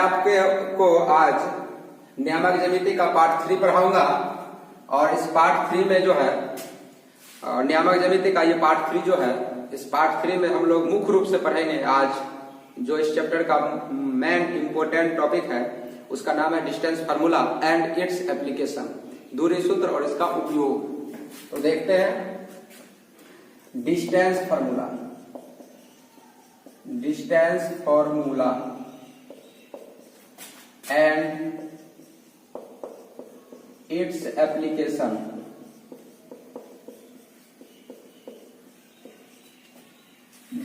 आपको आज नियामक ज्यामिति का पार्ट 3 पढ़ाऊंगा। और इस पार्ट 3 में जो है नियामक ज्यामिति का ये पार्ट 3 जो है, इस पार्ट 3 में हम लोग मुख्य रूप से पढ़ेंगे आज जो इस चैप्टर का मेन इंपोर्टेंट टॉपिक है, उसका नाम है distance formula and its application, दूरी सूत्र और इसका उपयोग। तो देखते हैं distance formula and its application.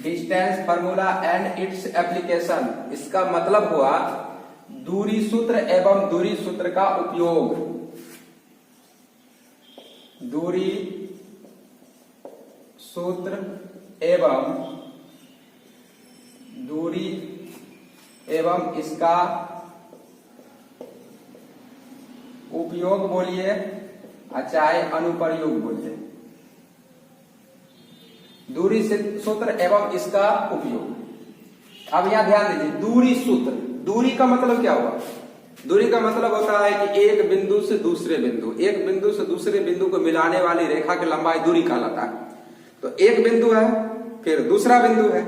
Distance formula and its application, इसका मतलब हुआ दूरी सूत्र एवं दूरी सूत्र का उपयोग। दूरी सूत्र एवं दूरी एवं इसका उपयोग बोलिए, चाहे अनुप्रयोग बोलिए। दूरी सूत्र एवं इसका उपयोग। अब यहां ध्यान दीजिए, दूरी सूत्र, दूरी का मतलब क्या हुआ? दूरी का मतलब होता है कि एक बिंदु से दूसरे बिंदु, एक बिंदु से दूसरे बिंदु को मिलाने वाली रेखा की लंबाई दूरी कहलाता है। तो एक बिंदु है, फिर दूसरा बिंदु है।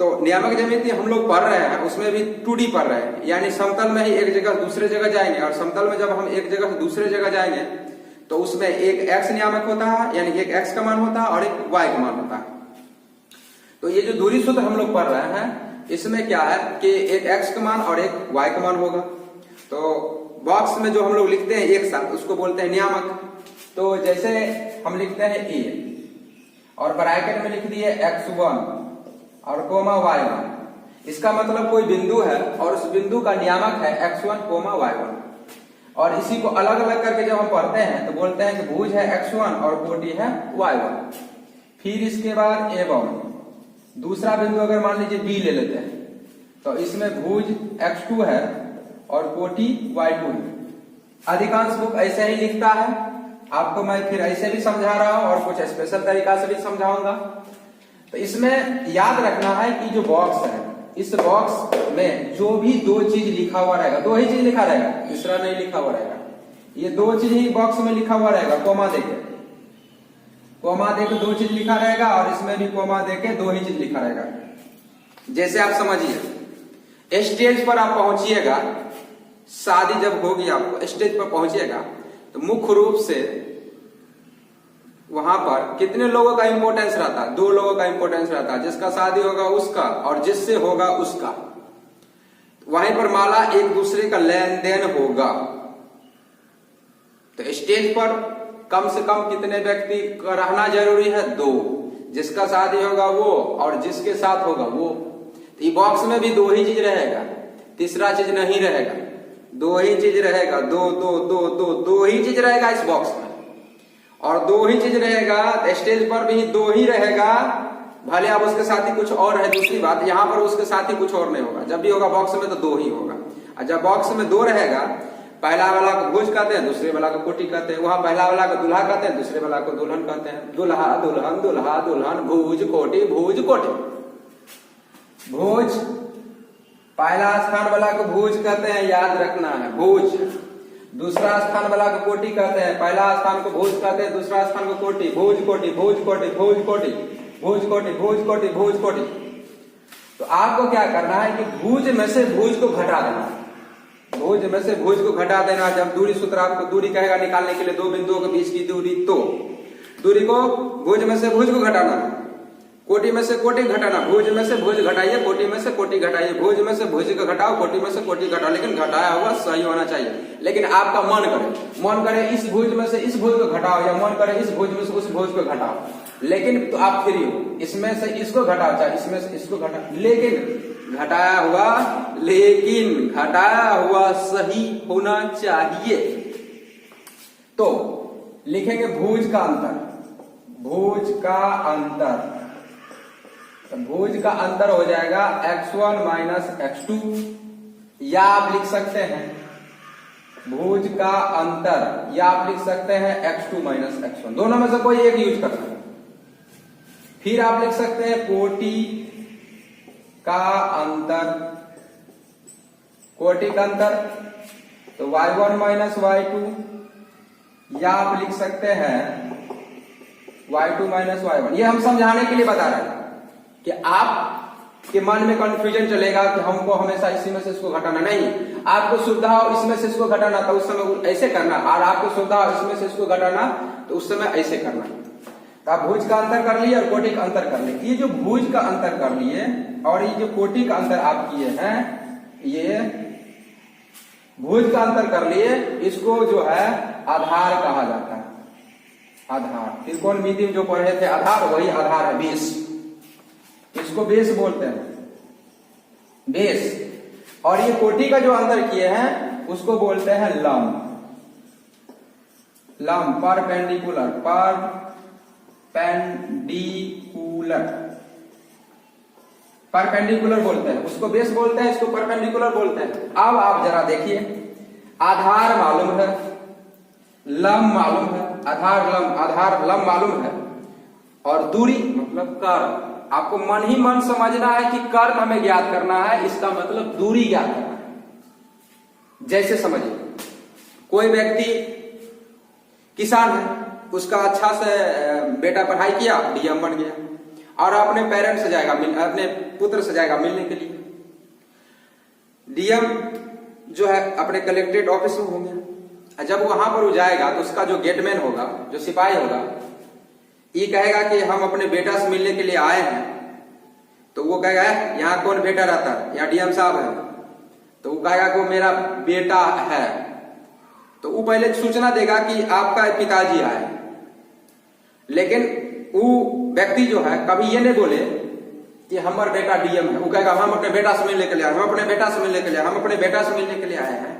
तो नियामक ज्यामिति हम लोग पढ़ रहे हैं, उसमें भी 2D पढ़ रहे हैं, यानी समतल में ही एक जगह से दूसरे जगह जाएंगे। और समतल में जब हम एक जगह से दूसरे जगह जाएंगे तो उसमें एक x नियामक होता है, यानी एक x का मान होता है और एक y का मान होता है। तो ये जो दूरी सूत्र हम लोग पढ़ रहे हैं, इसमें क्या है कि एक x का मान और एक y का मान होगा। तो बॉक्स में जो हम लोग लिखते हैं एक साथ, उसको बोलते हैं नियामक। तो जैसे हम लिखते हैं a और ब्रैकेट में लिख दिए x1 और कोमा y1, इसका मतलब कोई बिंदु है और उस बिंदु का नियामक है x1 कोमा y1। और इसी को अलग अलग करके जब हम पढ़ते हैं तो बोलते हैं कि भुज है x1 और कोटि है y1। फिर इसके बाद एवं दूसरा बिंदु अगर मान लीजिए b ले लेते हैं, तो इसमें भुज x2 है और कोटि y2 है। अधिकांश बुक ऐसे ही लिखता है, आपको मैं फिर ऐसे भी समझा रहा हूं और कुछ स्पेशल तरीका से भी समझाऊंगा। तो इसमें याद रखना है कि जो बॉक्स है, इस बॉक्स में जो भी दो चीज लिखा हुआ रहेगा, दो ही चीज लिखा रहेगा, तीसरा नहीं लिखा हुआ रहेगा, ये दो चीज ही बॉक्स में लिखा हुआ रहेगा। कोमा देके दो चीज लिखा रहेगा और इसमें भी कोमा देके दो ही चीज लिखा रहेगा। जैसे आप समझिए, स्टेज पर आप पहुंचिएगा, शादी जब होगी, आपको स्टेज पर पहुंचिएगा तो मुख्य रूप से वहां पर कितने लोगों का इंपोर्टेंस रहता है? 2 लोगों का इंपोर्टेंस रहता है, जिसका शादी होगा उसका और जिससे होगा उसका। वहीं पर माला एक दूसरे का लेन देन होगा। तो स्टेज पर कम से कम कितने व्यक्ति का रहना जरूरी है? 2, जिसका शादी होगा वो और जिसके साथ होगा वो। तो बॉक्स में भी 2 ही चीज रहेगा, तीसरा चीज नहीं रहेगा, 2 ही चीज रहेगा। 2 ही चीज रहेगा इस बॉक्स में, और 2 ही चीज रहेगा। स्टेज पर भी 2 ही रहेगा, भले अब उसके साथ ही कुछ और है। दूसरी बात, यहाँ पर उसके साथ ही कुछ और नहीं होगा। जब भी होगा बॉक्स में तो 2 ही होगा। और जब बॉक्स में 2 रहेगा, पहला वाला को भुज कहते हैं, दूसरे वाला को कोटि कहते हैं। वहां पहला वाला को दूल्हा कहते हैं, दूसरे वाला को दुल्हन कहते हैं। दूल्हा दुल्हन, दूल्हा दुल्हन, भुज कोटि, भुज कोटि। भुज, पहला स्थान वाला को भुज कहते हैं, याद रखना है, भुज। दूसरा स्थान वाला को कोटि कहते हैं, पहला स्थान को भुज कहते हैं, दूसरा स्थान को कोटि। भुज कोटि, भुज कोटि, भुज कोटि, भुज कोटि, भुज कोटि, भुज कोटि। तो आपको क्या करना है कि भुज में से भुज को घटा देना, भुज में से भुज को घटा देना। जब दूरी सूत्र आपको दूरी कहेगा निकालने के लिए, 2 बिंदुओं के बीच की दूरी, तो दूरी को भुज में से भुज को घटाना, कोटि में से कोटि घटाना। भुज में से भुज घटाइए, कोटि में से कोटि घटाइए, भुज में से भुज को घटाओ, कोटि में से कोटि घटाओ। लेकिन घटाया हुआ सही होना चाहिए। लेकिन आपका मन करे इस भुज में से इस भुज को घटाओ, या मन करे इस भुज में से उस भुज को घटाओ, लेकिन तो आप फ्री हो। इसमें से इसको घटाओ, चाहे इसमें से इसको घटाओ, लेकिन घटाया हुआ सही होना चाहिए। तो लिखेंगे भुज का अंतर, भुज का अंतर। तो भुज का अंतर हो जाएगा x1 माइनस x2, या आप लिख सकते हैं भुज का अंतर, या आप लिख सकते हैं x2 माइनस x1। दोनों में से कोई एक यूज कर सकते हैं। फिर आप लिख सकते हैं कोटि का अंतर, कोटिक अंतर, तो y1 माइनस y2, या आप लिख सकते हैं y2 माइनस y1। ये हम समझाने के लिए बता रहे हैं कि आप के मन में कंफ्यूजन चलेगा कि हमको हमेशा इसी में से इसको घटाना, नहीं, आपको सुविधा हो इसमें से इसको घटाना तो उस समय ऐसे करना, और आपको सुविधा हो इसमें से इसको घटाना तो उस समय ऐसे करना। तो आप भुज का अंतर कर लिए और कोटि का अंतर कर लिए। ये जो भुज का अंतर कर लिए और ये जो कोटि का अंतर आप किए हैं, ये भुज का अंतर कर लिए, इसको जो है आधार कहा जाता है। आधार, त्रिकोणमिति में जो पढ़े थे आधार, वही आधार है, बेस। इसको बेस बोलते हैं, बेस। और ये कोटि का जो अंतर किए हैं उसको बोलते हैं लंब। लंब, परपेंडिकुलर, परपेंडिकुलर बोलते हैं, उसको बेस बोलते हैं, इसको परपेंडिकुलर बोलते हैं। अब आप जरा देखिए, आधार मालूम है, लंब मालूम है, आधार लंब मालूम है, और दूरी मतलब कर्ण। आपको मन ही मन समझना है कि कर्ण हमें ज्ञात करना है, इसका मतलब दूरी ज्ञात करना है। जैसे समझिए, कोई व्यक्ति किसान है, उसका अच्छा से बेटा पढ़ाई किया, डीएम बन गया, और अपने पेरेंट्स से जाएगा, अपने पुत्र से जाएगा मिलने के लिए। डीएम जो है अपने कलेक्ट्रेट ऑफिस में होंगे। जब वहां पर वो जाएगा तो उसका जो गेटमैन होगा, जो सिपाही होगा, ये कहेगा कि हम अपने बेटा से मिलने के लिए आए हैं। तो वो कहेगा यहाँ कौन बेटा रहता है, यहाँ डीएम साहब है। तो वो कहेगा कि वो मेरा बेटा है। तो वो पहले सूचना देगा कि आपका पिताजी आए, लेकिन वो व्यक्ति जो है कभी ये नहीं बोले कि हमारा बेटा डीएम है। वो कहेगा हम अपने बेटा से मिलने के लिए आए, हम अपने बेटा से मिलने के लिए, हम अपने बेटा से मिलने के लिए आए हैं।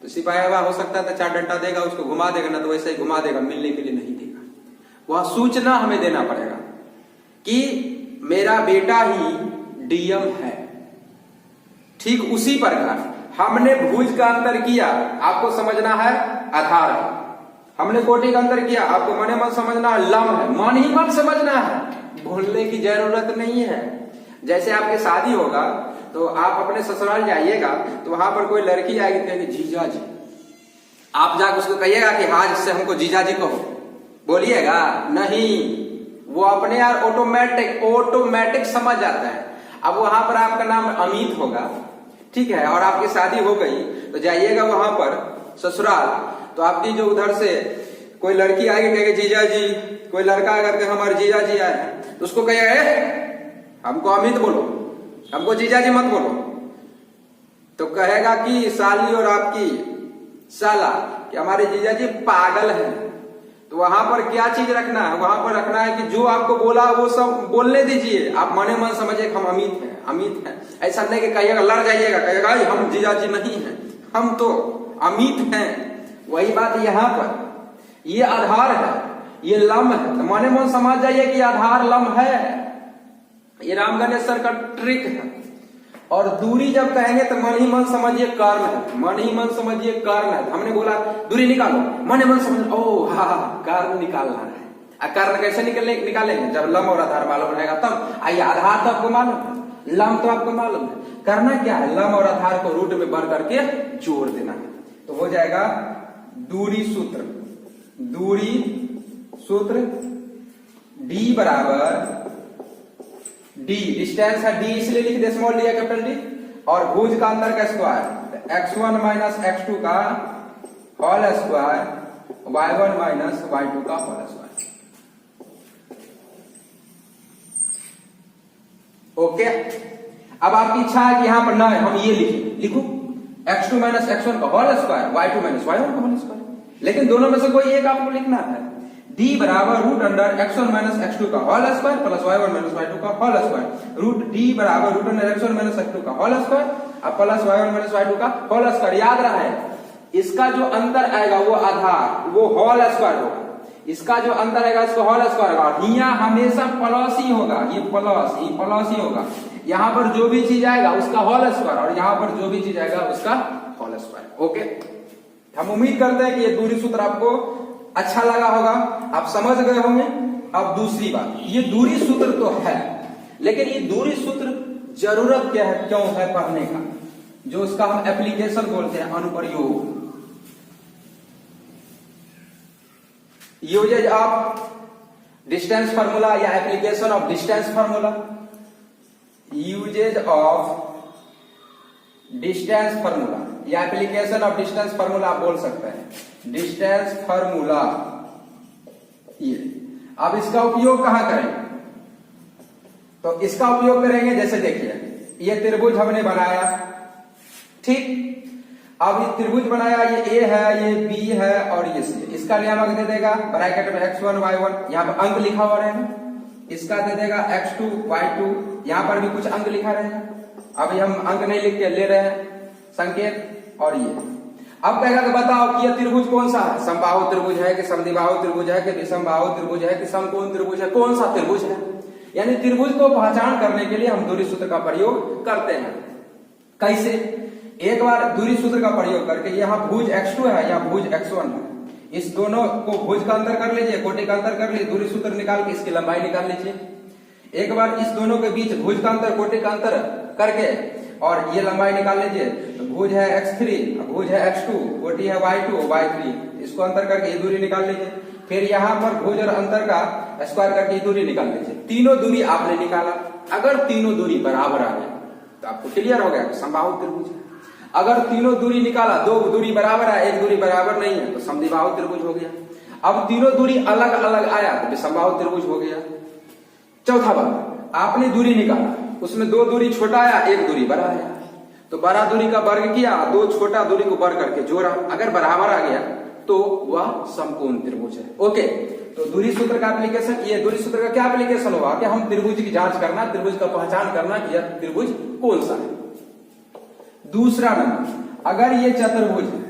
तो सिपाही हो सकता है तो 4 डंडा देगा, उसको घुमा देगा, ना तो वैसे ही घुमा देगा, मिलने के लिए नहीं देगा। वह सूचना हमें देना पड़ेगा कि मेरा बेटा ही डीएम है। ठीक उसी प्रकार हमने भुज का अंतर किया, आपको समझना है आधार है। हमने कोटि का अंतर किया, आपको मने मन समझना है लंब है, मन ही मन समझना है, भूलने की जरूरत नहीं है। जैसे आपकी शादी होगा तो आप अपने ससुराल जाइएगा तो वहां पर कोई लड़की आएगी, कहेगी जीजा जी, आप जाकर उसको कहिएगा कि हाँ जिससे हमको जीजा जी कहो, बोलिएगा नहीं, वो अपने यार ऑटोमेटिक समझ जाता है। अब वहां पर आपका नाम अमित होगा, ठीक है, और आपकी शादी हो गई तो जाइएगा वहां पर ससुराल, तो आपकी जो उधर से कोई लड़की आएगी, कहेगी जीजा जी, कोई लड़का अगर के हमारे जीजा जी आए हैं तो उसको कहेगा हमको अमित बोलो, हमको जीजा जी मत बोलो। तो कहेगा कि साली और आपकी साला कि हमारे जीजा जी पागल है। तो वहां पर क्या चीज रखना है, वहां पर रखना है कि जो आपको बोला वो सब बोलने दीजिए, आप मने मन समझिए हम अमित हैं। ऐसा नहीं कि कहिएगा लड़ जाइएगा, कहिएगा हम जीजा जी नहीं हैं, हम तो अमित हैं। वही बात यहाँ पर, ये आधार है, ये लंब है, तो मने मन समझ जाइए कि आधार लंब है। ये राम गणेश सर का ट्रिक है। और दूरी जब कहेंगे तो मन ही मन समझिए कर्ण है, मन ही मन समझिए कर्ण है। हमने बोला दूरी निकालो, मन ही मन समझ, ओ हाँ कर्ण निकालना है। कर्ण कैसे निकालेंगे, जब लंब और आधार मालूम रहेगा तब। आइए, आधार तो आपको मालूम है, लंब तो आपको मालूम है, करना क्या है, लंब और आधार को रूट में भर करके जोड़ देना है। तो हो जाएगा दूरी सूत्र D बराबर D, डिस्टेंस है D इसलिए लिख दे स्मॉल डी या कैपिटल डी, और भुज का अंतर का स्क्वायर x1 माइनस x2 का whole square, y1 minus y2 का होल स्क्वायर। ओके, अब आपकी इच्छा है कि यहां पर ना हम ये लिखो x2 माइनस x1 का whole square, y2 minus y1 का होल स्क्वायर, लेकिन दोनों में से कोई एक आपको लिखना है। D बराबर root under x1 minus x2 का whole square plus y1 minus y2 का होल स्क्वायर, रूट D बराबर root under x1 minus x2 का होल स्क्वायर अब प्लस y1 माइनस y2 का होल स्क्वायर। याद रहे, इसका जो अंतर आएगा वो आधार, वो होल स्क्वायर होगा, इसका जो अंतर आएगा इसका होल स्क्वायर होगा। यहाँ हमेशा प्लस ही होगा, ये प्लस ही होगा। यहाँ पर जो भी चीज आएगा उसका होल स्क्वायर, और यहाँ पर जो भी चीज आएगा उसका होल स्क्वायर। ओके, हम उम्मीद करते हैं कि ये दूरी सूत्र आपको अच्छा लगा होगा, आप समझ गए होंगे। अब दूसरी बात, ये दूरी सूत्र तो है, लेकिन ये दूरी सूत्र जरूरत क्या है, क्यों है पढ़ने का, जो उसका हम एप्लीकेशन बोलते हैं, अनुप्रयोग। यूजेज ऑफ डिस्टेंस फार्मूला या application of distance formula, uses of distance formula या एप्लीकेशन ऑफ डिस्टेंस फार्मूला आप बोल सकते हैं, डिस्टेंस फार्मूला। ये अब इसका उपयोग कहां करेंगे? तो इसका उपयोग करेंगे, जैसे देखिए ये त्रिभुज हमने बनाया, ठीक। अब ये त्रिभुज बनाया, ये ए है, ये बी है और ये सी। इसका नियामक दे देगा ब्रैकेट में x1 y1, यहाँ पर अंक लिखा हुआ रहेगा। इसका दे देगा x2 y2, यहाँ पर भी कुछ अंक लिखा रहेगा। अभी हम अंक नहीं लिख के ले रहे हैं संकेत। और ये अब कहेगा कि बताओ कि ये त्रिभुज कौन सा है, समबाहु त्रिभुज है कि समद्विबाहु त्रिभुज है कि विषमबाहु त्रिभुज है कि समकोण त्रिभुज है, कौन सा त्रिभुज है। यानी त्रिभुज को पहचान करने के लिए हम दूरी सूत्र का प्रयोग करते हैं। कैसे? एक बार दूरी सूत्र का प्रयोग करके, यहाँ भुज x2 है, यहाँ भुज x1 है, इस दोनों को भुज का अंतर कर लीजिए, कोटि का अंतर कर लीजिए, दूरी सूत्र निकाल के इसकी लंबाई निकाल लीजिए। एक बार इस दोनों के बीच भुज का अंतर, कोटि का अंतर करके और ये लंबाई निकाल लीजिए। तो भुज है x3, भुज है x2, कोटि है y2 y3, इसको अंतर करके ये दूरी निकाल लीजिए। फिर यहाँ पर भुज और अंतर का स्क्वायर करके ये दूरी निकाल लीजिए। तीनों दूरी आपने निकाला। अगर तीनों दूरी बराबर आ गया तो आपको क्लियर हो गया समबाहु त्रिभुज। अगर तीनों दूरी निकाला, दो दूरी बराबर है, एक दूरी बराबर नहीं है, तो समद्विबाहु त्रिभुज हो गया। अब तीनों दूरी अलग अलग आया तो विषमबाहु त्रिभुज हो गया। चौथा बात, आपने दूरी निकाला, उसमें दो दूरी छोटा आया, एक दूरी बड़ा आया, तो बड़ा दूरी का वर्ग किया, दो छोटा दूरी को वर्ग करके जोड़ा, अगर बराबर आ गया तो वह समकोण त्रिभुज है। ओके, तो दूरी सूत्र का एप्लीकेशन, ये दूरी सूत्र का क्या एप्लीकेशन होगा कि हम त्रिभुज की जांच करना, त्रिभुज का पहचान करना कि यह त्रिभुज कौन सा है। दूसरा नंबर, अगर ये चतुर्भुज है,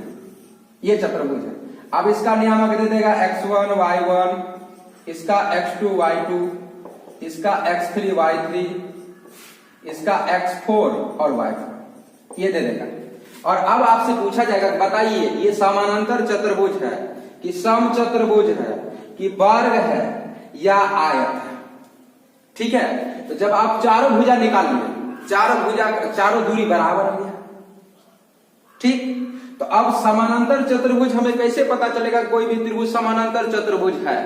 ये चतुर्भुज है, अब इसका नियामक दे देगा x1 y1, इसका x2 y2, इसका x3 y3, इसका x4 और y4, ये दे देगा। और अब आपसे पूछा जाएगा बताइए ये समानांतर चतुर्भुज है कि समचतुर्भुज है कि वर्ग है या आयत है। ठीक है, तो जब आप चारों भुजा निकाल लिए, चारों दूरी बराबर हो गया, ठीक। तो अब समानांतर चतुर्भुज हमें कैसे पता चलेगा कोई भी त्रिभुज समानांतर चतुर्भुज है,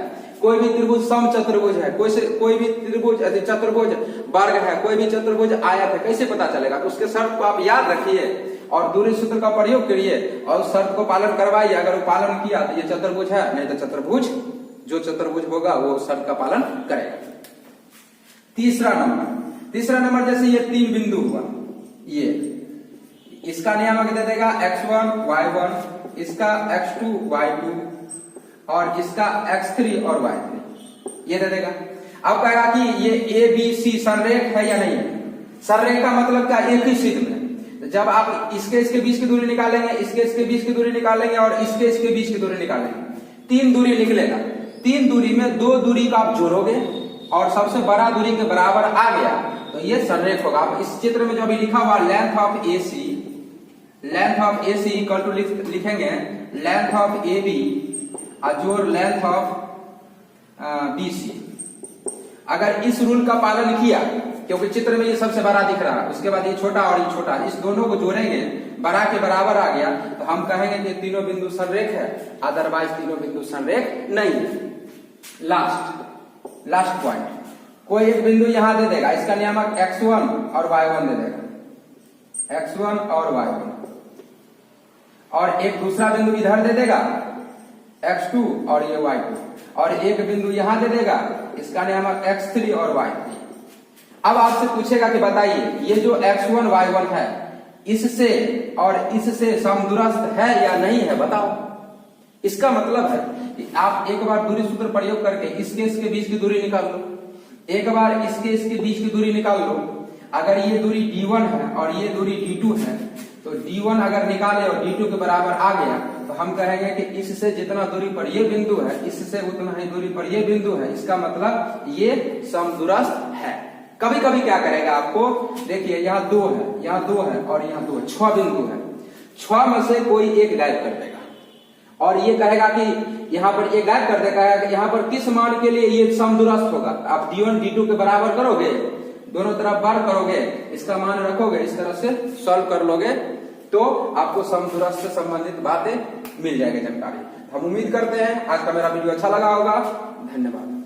कोई भी त्रिभुज समचतुर्भुज है, कोई भी त्रिभुज चतुर्भुज वर्ग है, कोई भी चतुर्भुज आयत है, कैसे पता चलेगा? तो उसके शर्त को आप याद रखिए और दूरी सूत्र का प्रयोग करिए और शर्त को पालन करवाइए। अगर वो पालन किया तो ये चतुर्भुज है, नहीं तो चतुर्भुज, जो चतुर्भुज होगा वो शर्त का पालन करेगा। तीसरा नंबर जैसे ये तीन बिंदु हुआ, ये इसका नियामक दे देगा x1 y1, इसका x2 y2 और इसका x3 और y3, ये दे देगा। अब कहेगा कि ये ABC संरेख है या नहीं है। संरेख का मतलब क्या? एक ही सीध में। जब आप इसके बीच की दूरी निकालेंगे, इसके बीच की दूरी निकालेंगे और इसके बीच की दूरी निकालेंगे, तीन दूरी निकलेगा। तीन दूरी में दो दूरी का आप जोड़ोगे और सबसे बड़ा दूरी के बराबर आ गया तो ये संरेख होगा। आप इस चित्र में जो अभी लिखा हुआ length of AC equal to लिखेंगे लेंथ ऑफ AB और लेंथ ऑफ BC। अगर इस रूल का पालन किया, क्योंकि चित्र में ये सबसे बड़ा दिख रहा है, उसके बाद ये छोटा और ये छोटा, इस दोनों को जोड़ेंगे, बड़ा के बराबर आ गया तो हम कहेंगे कि तीनों बिंदु संरेख है, अदरवाइज तीनों बिंदु संरेख नहीं है। लास्ट पॉइंट, कोई एक बिंदु यहां दे देगा, इसका नियामक x1 और y1 दे देगा, x1 और y1, और एक दूसरा बिंदु इधर दे देगा x2 और ये y2, और एक बिंदु यहां दे देगा, इसका नियामक x3 और y3। अब आपसे पूछेगा कि बताइए ये जो x1 y1 है इससे और इससे समदूरस्थ है या नहीं है, बताओ। इसका मतलब है कि आप एक बार दूरी सूत्र प्रयोग करके इसके बीच की दूरी निकाल लो, एक बार इसके बीच की दूरी निकाल लो। अगर ये दूरी d1 है और ये दूरी d2 है तो d1 अगर निकाले और d2 के बराबर आ गया तो हम कहेंगे कि इससे जितना दूरी पर ये बिंदु है इससे उतना ही दूरी पर ये बिंदु है, इसका मतलब ये समदूरस्थ है। कभी कभी क्या करेगा आपको, देखिए यहाँ दो है, यहाँ दो है और यहाँ दो है, 6 बिंदु है, 6 में से कोई एक गायब कर देगा और ये कहेगा कि यहाँ पर ये गायब कर देगा कि यहाँ पर किस मान के लिए ये समदूरस्थ होगा। आप d1 d2 के बराबर करोगे, दोनों तरफ बार करोगे, इसका मान रखोगे, इस तरह से सॉल्व कर लोगे तो आपको समदूरस्थ से संबंधित बातें मिल जाएगी जानकारी। हम उम्मीद करते हैं आज का मेरा वीडियो अच्छा लगा होगा। धन्यवाद।